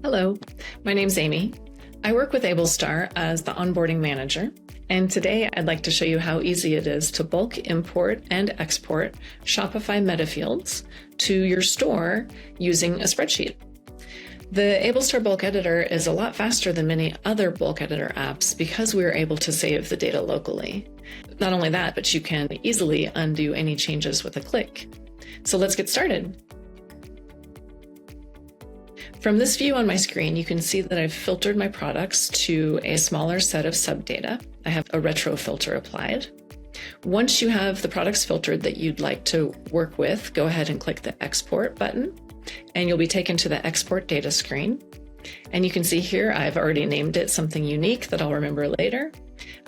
Hello, my name's Amy. I work with Ablestar as the onboarding manager, and today I'd like to show you how easy it is to bulk import and export Shopify Metafields to your store using a spreadsheet. The Ablestar Bulk Editor is a lot faster than many other bulk editor apps because we are able to save the data locally. Not only that, but you can easily undo any changes with a click. So let's get started. From this view on my screen, you can see that I've filtered my products to a smaller set of subdata. I have a retro filter applied. Once you have the products filtered that you'd like to work with, go ahead and click the Export button, and you'll be taken to the Export Data screen. And you can see here, I've already named it something unique that I'll remember later.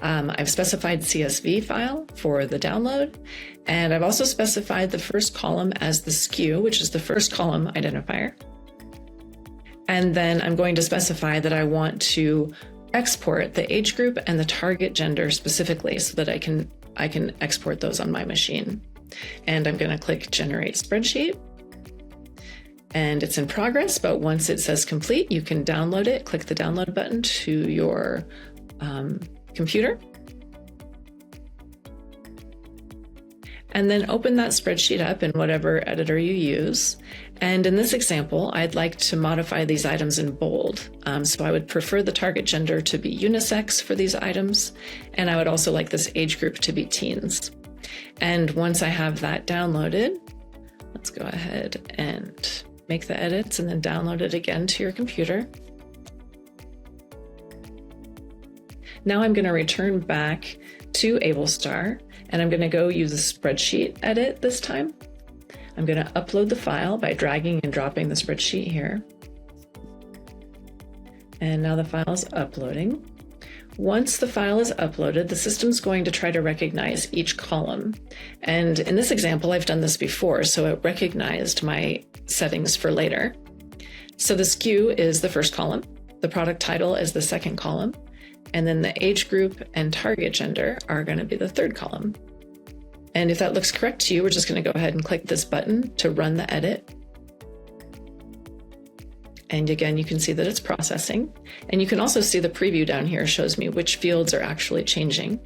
I've specified CSV file for the download, and I've also specified the first column as the SKU, which is the first column identifier. And then I'm going to specify that I want to export the age group and the target gender specifically so that I can export those on my machine. And I'm going to click Generate Spreadsheet. And it's in progress, but once it says complete, you can download it. Click the download button to your computer. And then open that spreadsheet up in whatever editor you use. And in this example, I'd like to modify these items in bold. So I would prefer the target gender to be unisex for these items. And I would also like this age group to be teens. And once I have that downloaded, let's go ahead and make the edits and then download it again to your computer. Now I'm going to return back to Ablestar, and I'm going to go use a spreadsheet edit this time. I'm going to upload the file by dragging and dropping the spreadsheet here. And now the file is uploading. Once the file is uploaded, the system's going to try to recognize each column. And in this example, I've done this before, so it recognized my settings for later. So the SKU is the first column, the product title is the second column, and then the age group and target gender are going to be the third column. And if that looks correct to you, we're just going to go ahead and click this button to run the edit. And again, you can see that it's processing. And you can also see the preview down here shows me which fields are actually changing.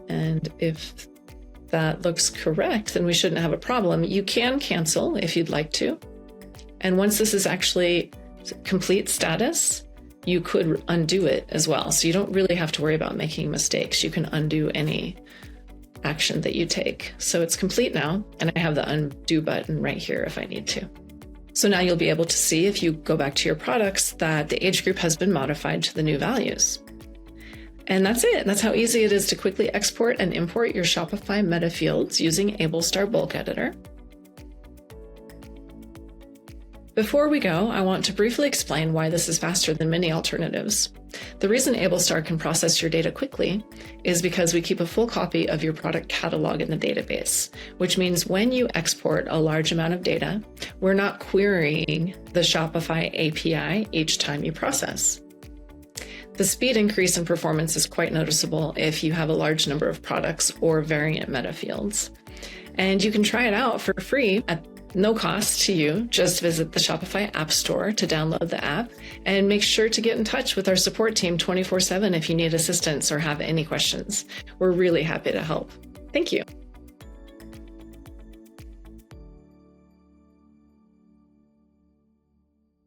And if that looks correct, then we shouldn't have a problem. You can cancel if you'd like to. And once this is actually complete status, you could undo it as well. So you don't really have to worry about making mistakes. You can undo any action that you take. So it's complete now, and I have the undo button right here if I need to. So now you'll be able to see if you go back to your products that the age group has been modified to the new values. And that's it. That's how easy it is to quickly export and import your Shopify Metafields using Ablestar Bulk Editor. Before we go, I want to briefly explain why this is faster than many alternatives. The reason Ablestar can process your data quickly is because we keep a full copy of your product catalog in the database, which means when you export a large amount of data, we're not querying the Shopify API each time you process. The speed increase in performance is quite noticeable if you have a large number of products or variant Metafields. And you can try it out for free at no cost to you. Just visit the Shopify App Store to download the app, and make sure to get in touch with our support team 24/7 if you need assistance or have any questions. We're really happy to help. Thank you.